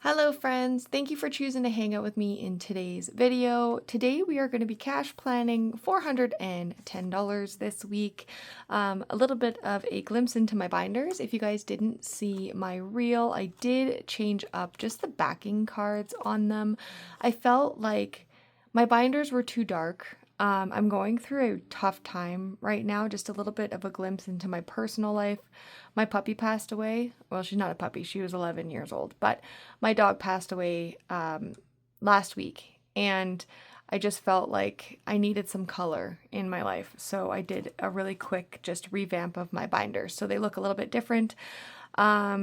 Hello friends, thank you for choosing to hang out with me in today's video. Today we are going to be cash planning $410 this week. A little bit of a glimpse into my binders. If you guys didn't see my reel, I did change up just the backing cards on them. I felt like my binders were too dark. I'm going through a tough time right now, just a little bit of a glimpse into my personal life. My puppy passed away. Well, she's not a puppy, she was 11 years old, but my dog passed away last week, and I just felt like I needed some color in my life. So I did a really quick just revamp of my binders. So they look a little bit different. I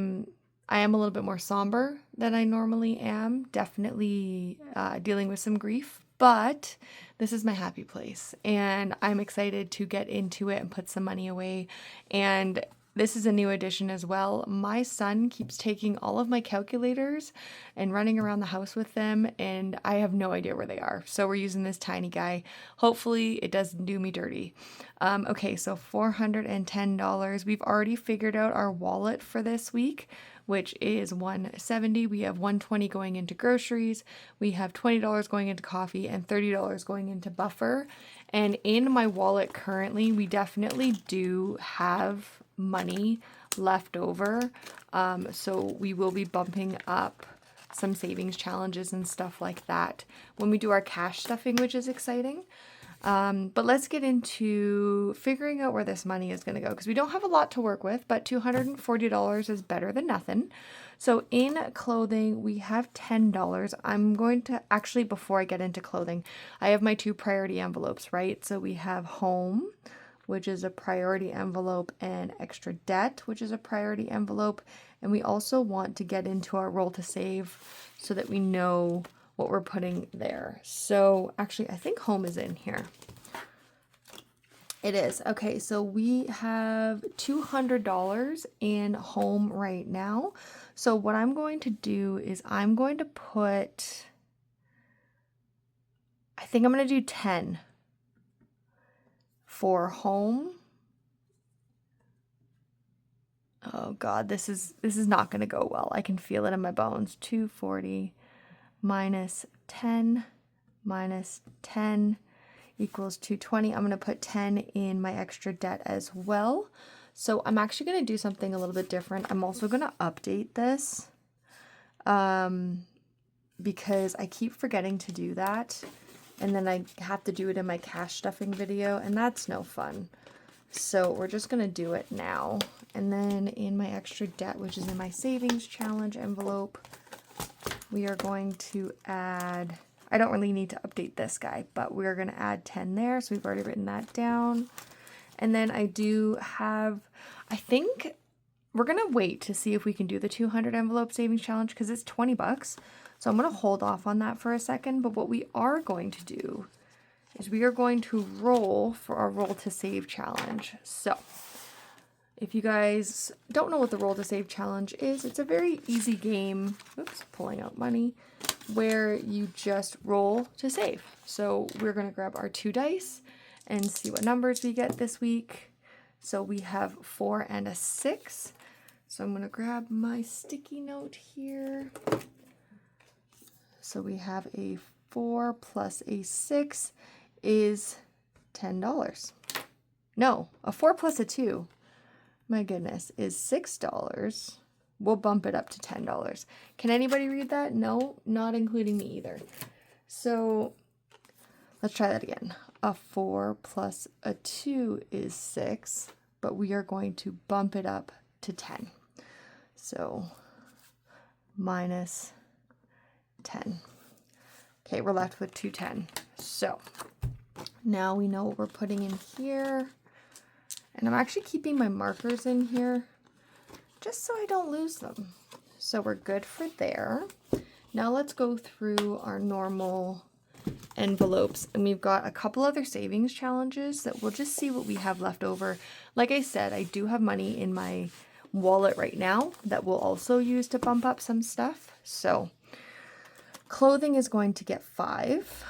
am a little bit more somber than I normally am, definitely dealing with some grief, but this is my happy place and I'm excited to get into it and put some money away. And this is a new addition as well. My son keeps taking all of my calculators and running around the house with them, and I have no idea where they are. So we're using this tiny guy. Hopefully it doesn't do me dirty. Okay, so $410. We've already figured out our wallet for this week, which is $170. We have $120 going into groceries. We have $20 going into coffee and $30 going into buffer. And in my wallet currently, we definitely do have money left over. So we will be bumping up some savings challenges and stuff like that when we do our cash stuffing, which is exciting. But let's get into figuring out where this money is going to go, because we don't have a lot to work with, but $240 is better than nothing. So in clothing, we have $10. I'm going to actually, before I get into clothing, I have my two priority envelopes, right? So we have home, which is a priority envelope, and extra debt, which is a priority envelope. And we also want to get into our roll to save so that we know what we're putting there. So actually, I think home is in here. It is. Okay, so we have $200 in home right now. So what I'm going to do is I'm going to put, I think I'm going to do 10 for home. Oh God, this is not going to go well. I can feel it in my bones. 240 minus 10 minus 10 equals 220. I'm going to put 10 in my extra debt as well. So I'm actually going to do something a little bit different. I'm also going to update this because I keep forgetting to do that. And then I have to do it in my cash stuffing video, and that's no fun. So we're just going to do it now. And then in my extra debt, which is in my savings challenge envelope, we are going to add, I don't really need to update this guy, but we're going to add 10 there. So we've already written that down. And then I do have, I think we're going to wait to see if we can do the 200 envelope savings challenge because it's 20 bucks. So I'm going to hold off on that for a second. But what we are going to do is we are going to roll for our roll to save challenge. So if you guys don't know what the roll to save challenge is, it's a very easy game, oops, pulling out money, where you just roll to save. So we're going to grab our 2 dice and see what numbers we get this week. So we have 4 and a 6. So I'm going to grab my sticky note here. So we have a 4 plus a 6 is $10. No, a 4 plus a 2. My goodness, is $6. We'll bump it up to $10. Can anybody read that? No, not including me either. So let's try that again. A 4 plus a 2 is 6, but we are going to bump it up to 10. So minus 10. Okay, we're left with 210. So now we know what we're putting in here. And I'm actually keeping my markers in here just so I don't lose them. So we're good for there. Now let's go through our normal envelopes. And we've got a couple other savings challenges that we'll just see what we have left over. Like I said, I do have money in my wallet right now that we'll also use to bump up some stuff. So clothing is going to get 5.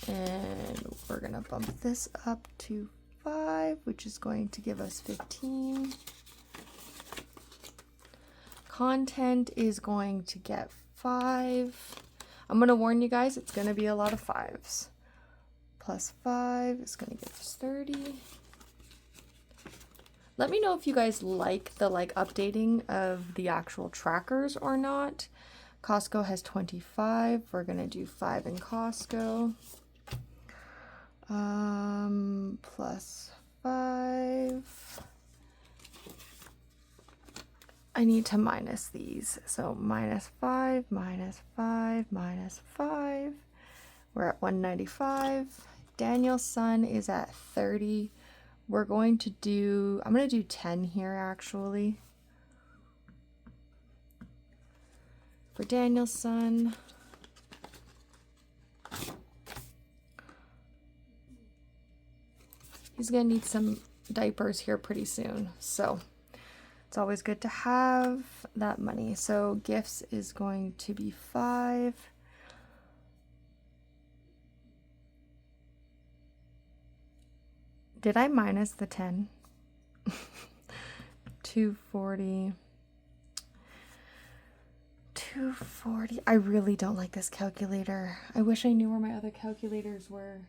And we're going to bump this up to 5, which is going to give us 15. content is going to get 5. I'm going to warn you guys, it's going to be a lot of 5s. Plus 5 is going to give us 30. Let me know if you guys like the updating of the actual trackers or not. Costco has 25. We're going to do 5 in Costco. Plus 5. I need to minus these. So minus 5, minus 5, minus 5. We're at 195. Daniel-san is at 30. We're going to do, I'm going to do 10 here actually. For Daniel-san. He's going to need some diapers here pretty soon. So it's always good to have that money. So gifts is going to be 5. Did I minus the 10? 240. 240. I really don't like this calculator. I wish I knew where my other calculators were.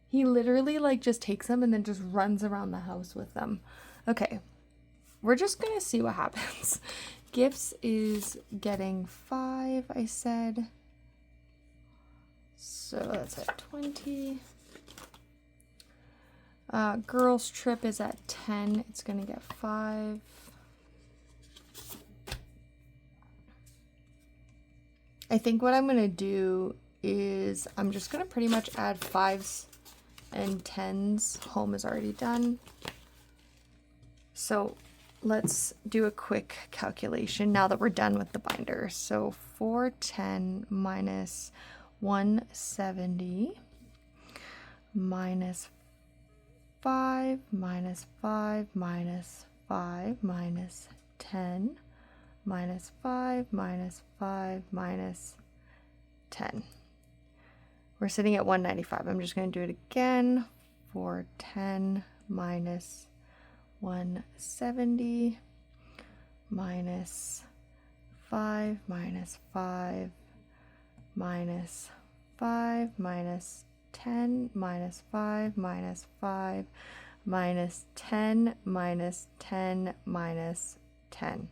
He literally just takes them and then just runs around the house with them. Okay. We're just going to see what happens. Gifts is getting 5, I said. So that's at 20. Girls trip is at 10. It's going to get 5. I think what I'm going to do is I'm just going to pretty much add 5s and 10s. Home is already done. So let's do a quick calculation now that we're done with the binder. So 410 minus 170 minus 5 minus 5 minus 5 minus 10 minus 5 minus 5 minus 10. We're sitting at 195. I'm just going to do it again. 410 minus 170 minus 5 minus 5 minus 5 minus 10 minus 5 minus 5 minus 10 minus 10 minus 10.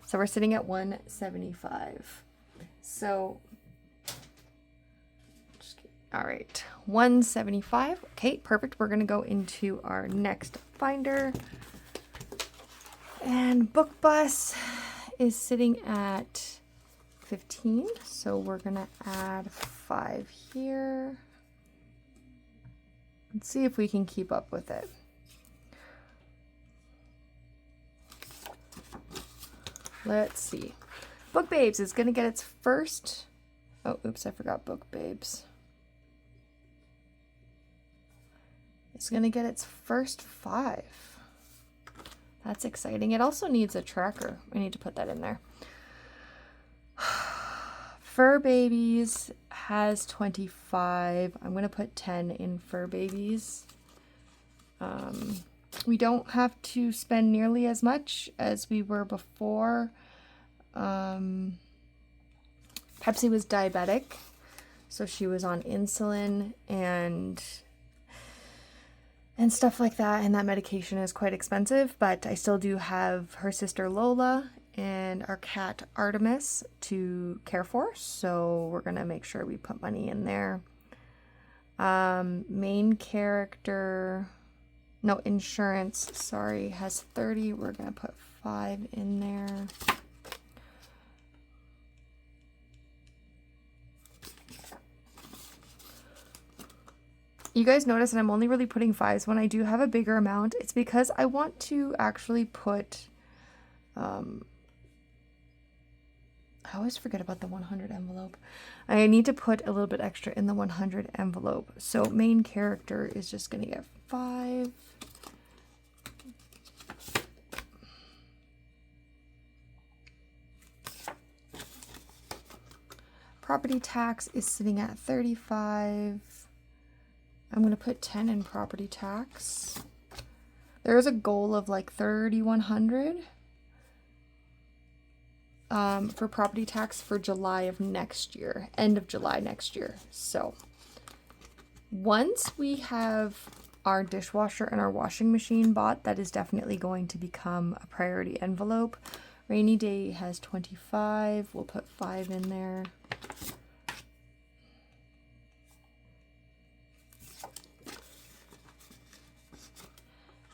So we're sitting at 175. So, all right, 175. Okay, perfect. We're going to go into our next binder. And Book Bus is sitting at 15. So we're going to add 5 here. Let's see if we can keep up with it. Let's see. Book Babes is going to get its first... Oh, oops, I forgot Book Babes. It's going to get its first 5. That's exciting. It also needs a tracker. I need to put that in there. Fur Babies has 25. I'm going to put 10 in Fur Babies. We don't have to spend nearly as much as we were before. Pepsi was diabetic, so she was on insulin and stuff like that, and that medication is quite expensive, but I still do have her sister Lola and our cat Artemis to care for, so we're gonna make sure we put money in there. Main character, no, insurance, sorry, has 30. We're gonna put 5 in there. You guys notice that I'm only really putting 5s when I do have a bigger amount. It's because I want to actually put, I always forget about the 100 envelope. I need to put a little bit extra in the 100 envelope. So main character is just going to get 5. Property tax is sitting at 35. I'm going to put 10 in property tax. There's a goal of like 3,100. for property tax for July of next year, end of July next year. So once we have our dishwasher and our washing machine bought, that is definitely going to become a priority envelope. Rainy day has 25. We'll put 5 in there.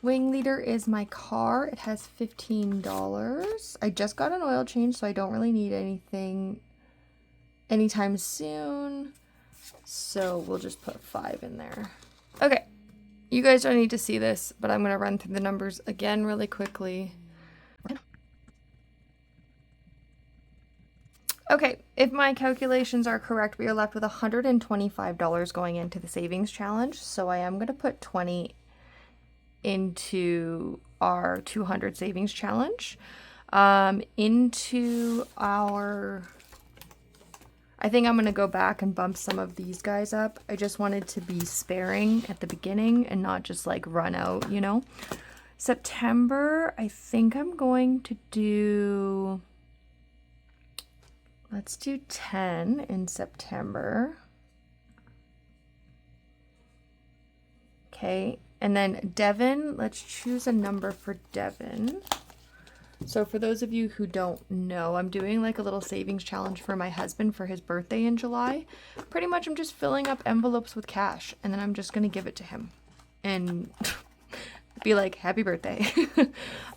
Wing leader is my car. It has $15. I just got an oil change, so I don't really need anything anytime soon. So we'll just put 5 in there. Okay, you guys don't need to see this, but I'm going to run through the numbers again really quickly. Okay, if my calculations are correct, we are left with $125 going into the savings challenge. So I am going to put 20 into our 200 savings challenge. Into our... I think I'm going to go back and bump some of these guys up. I just wanted to be sparing at the beginning and not just like run out, you know. September, I think I'm going to do... Let's do 10 in September. Okay, and then Devin, let's choose a number for Devin. So for those of you who don't know, I'm doing like a little savings challenge for my husband for his birthday in July. Pretty much I'm just filling up envelopes with cash and then I'm just going to give it to him and be like, happy birthday.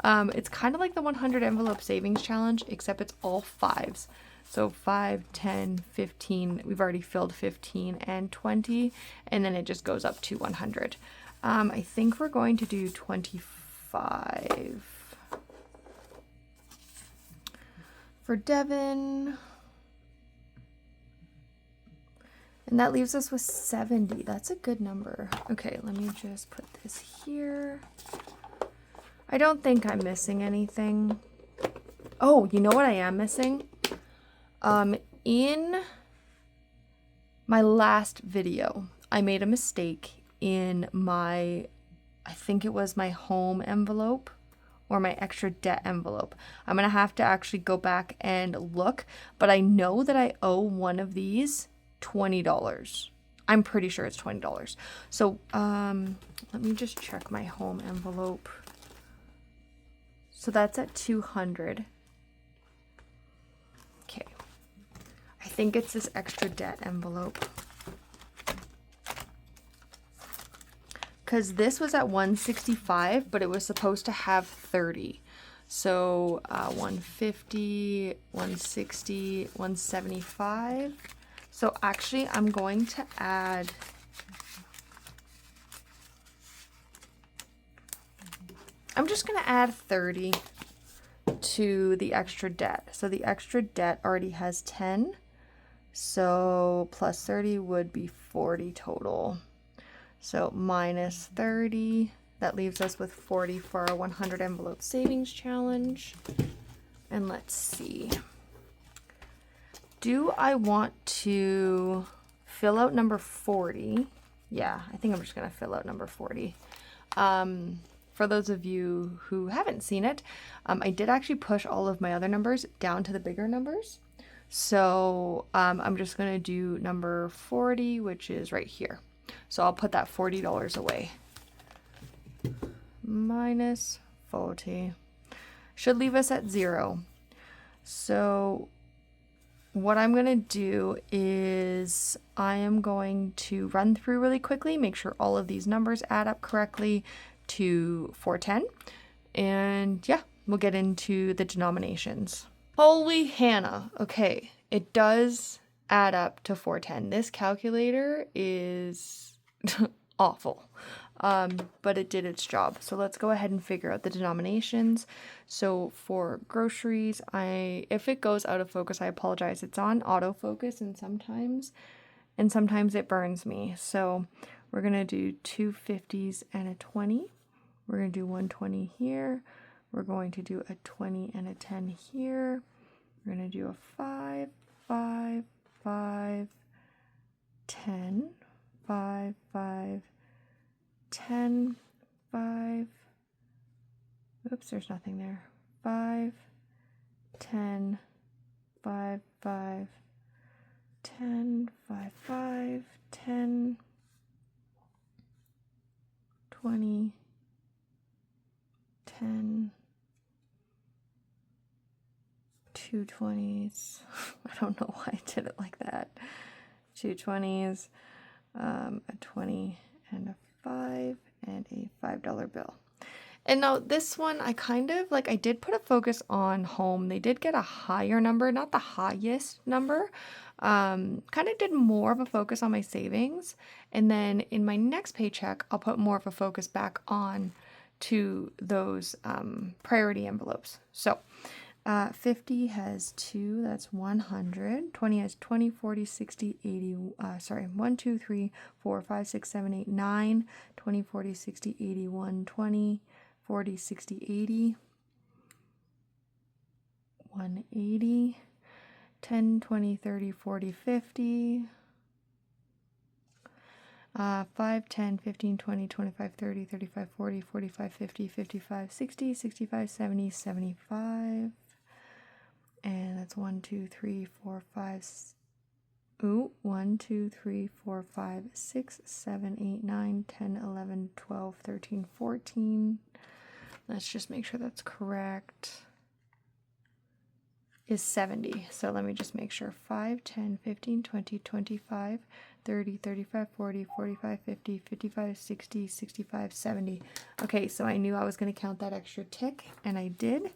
It's kind of like the 100 envelope savings challenge, except it's all 5s. So 5, 10, 15, we've already filled 15 and 20, and then it just goes up to 100. I think we're going to do 25 for Devin. And that leaves us with 70. That's a good number. Okay, let me just put this here. I don't think I'm missing anything. Oh, you know what I am missing? In my last video, I made a mistake in my, I think it was my home envelope or my extra debt envelope. I'm going to have to actually go back and look, but I know that I owe one of these $20. I'm pretty sure it's $20. So, let me just check my home envelope. So that's at 200. Okay. I think it's this extra debt envelope. Because this was at 165, but it was supposed to have 30. So 150, 160, 175. So actually I'm going to add I'm just going to add 30 to the extra debt. So the extra debt already has 10. So plus 30 would be 40 total. So minus 30, that leaves us with 40 for our 100 envelope savings challenge. And let's see. Do I want to fill out number 40? Yeah, I think I'm just going to fill out number 40. For those of you who haven't seen it, I did actually push all of my other numbers down to the bigger numbers. So I'm just going to do number 40, which is right here. So I'll put that $40 away. Minus 40. Should leave us at 0. So what I'm going to do is I am going to run through really quickly, make sure all of these numbers add up correctly to 410. And yeah, we'll get into the denominations. Holy Hannah. Okay, it does add up to 410. This calculator is awful, but it did its job. So let's go ahead and figure out the denominations. So for groceries, if it goes out of focus, I apologize. It's on autofocus and sometimes it burns me. So we're gonna do 2 50s and a 20. We're gonna do 120 here. We're going to do a 20 and a 10 here. We're gonna do a 5, 5, 5, 10, 5, 5, 10, 5, oops, there's nothing there, 5, 10, 5, 5, 10, 5, 5, 10, 20, 10, 2 20s. I don't know why I did it like that. 2 20s, a 20 and a 5 and a $5 bill. And now this one, I kind of like, I did put a focus on home. They did get a higher number, not the highest number. Kind of did more of a focus on my savings. And then in my next paycheck, I'll put more of a focus back on to those priority envelopes. So 50 has 2, that's 100. 20 has 20, 40, 60, 80, 1, 2, 3, 4, 5, 6, 7, 8, 9, 20, 40, 60, 80, 120, 40, 60, 80, 180, 10, 20, 30, 40, 50, 5, 10, 15, 20, 25, 30, 35, 40, 45, 50, 55, 60, 65, 70, 75. And that's 1, 2, 3, 4, 5, 1, 2, 3, 4, 5, 6, 7, 8, 9, 10, 11, 12, 13, 14. Let's just make sure that's correct. Is 70. So let me just make sure. 5, 10, 15, 20, 25, 30, 35, 40, 45, 50, 55, 60, 65, 70. Okay, so I knew I was going to count that extra tick, and I did.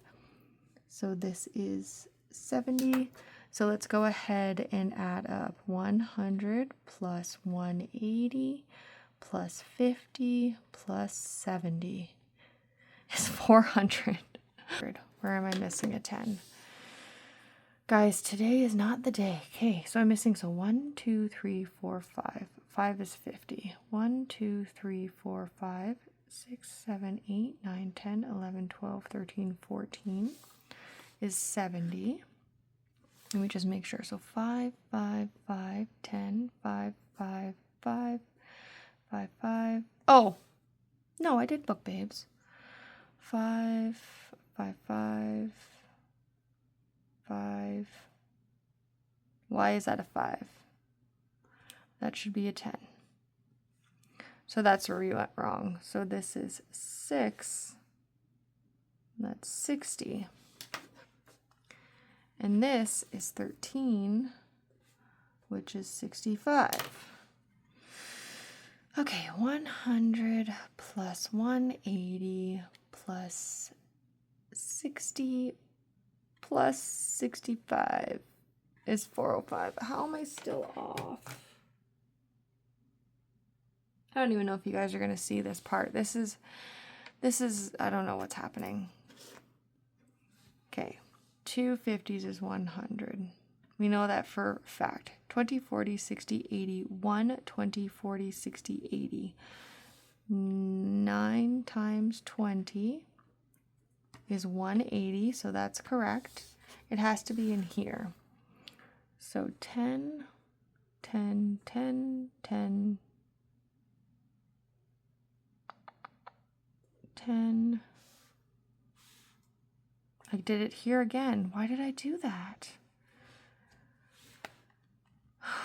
So this is 70. So let's go ahead and add up 100 plus 180 plus 50 plus 70 is 400. Where am I missing a 10? Guys, today is not the day. Okay, so I'm missing, so 1, 2, 3, 4, 5. 5 is 50. 1, 2, 3, 4, 5, 6, 7, 8, 9, 10, 11, 12, 13, 14 is 70. Let me just make sure. So 5, 5, 5, 10, 5, 5, 5, 5, 5. Oh, no, I did Book Babes. 5, 5, 5, 5. Why is that a 5? That should be a 10. So that's where we went wrong. So this is 6. That's 60. And this is 13, which is 65. Okay, 100 plus 180 plus 60 plus 65 is 405. How am I still off? I don't even know if you guys are going to see this part. This is, I don't know what's happening. Okay, 2 50s is 100. We know that for a fact. 20, 40, 60, 80. 1, 20, 40, 60, 80. 9 times 20 is 180, so that's correct. It has to be in here. So 10, 10, 10, 10, 10. I did it here again. Why did I do that?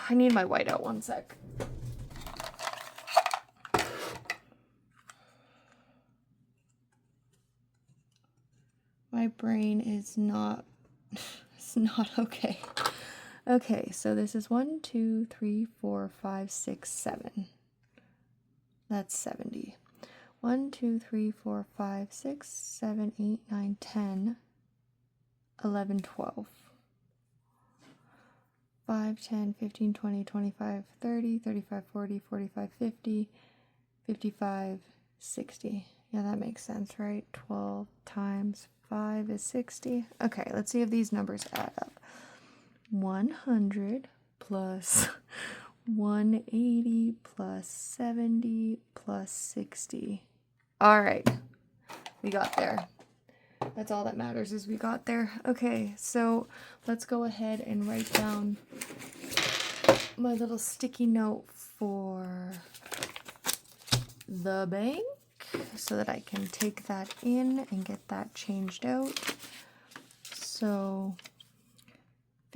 I need my whiteout, one sec. My brain is not, it's not okay. Okay, so this is 1, 2, 3, 4, 5, 6, 7. That's 70. 1, 2, 3, 4, 5, 6, 7, 8, 9, 10, 11, 12. 5, 10, 15, 20, 25, 30, 35, 40, 45, 50, 55, 60. Yeah, that makes sense, right? 12 times 5 is 60. Okay, let's see if these numbers add up. 100 plus 180 plus 70 plus 60. All right, we got there. That's all that matters, is we got there. Okay, so let's go ahead and write down my little sticky note for the bank so that I can take that in and get that changed out. So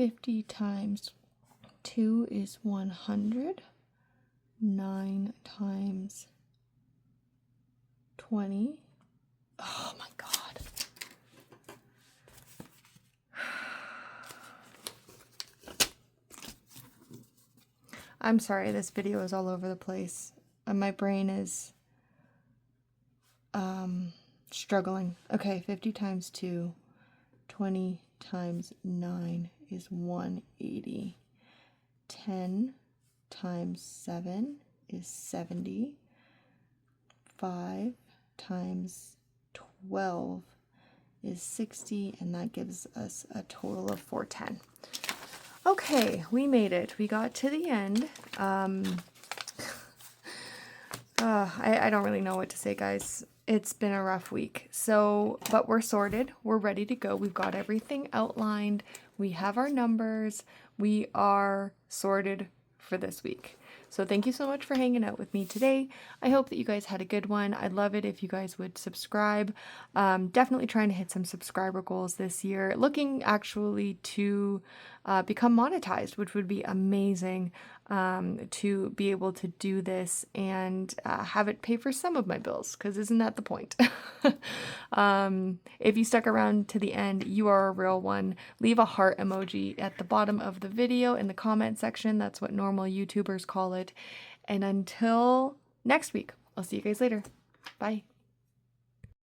50 times 2 is 100. 9 times 20. Oh my God. I'm sorry, this video is all over the place. My brain is struggling. Okay, 50 times 2, 20 times 9 is 180. 10 times 7 is 70. 5 times 12 is 60, and that gives us a total of 410. Okay, we made it. We got to the end. I don't really know what to say, guys. It's been a rough week. So, but we're sorted. We're ready to go. We've got everything outlined. We have our numbers. We are sorted for this week. So thank you so much for hanging out with me today. I hope that you guys had a good one. I'd love it if you guys would subscribe. Definitely trying to hit some subscriber goals this year. Looking actually to become monetized, which would be amazing, to be able to do this and have it pay for some of my bills, because isn't that the point? If you stuck around to the end, you are a real one. Leave a heart emoji at the bottom of the video in the comment section. That's what normal YouTubers call it. And until next week, I'll see you guys later. Bye.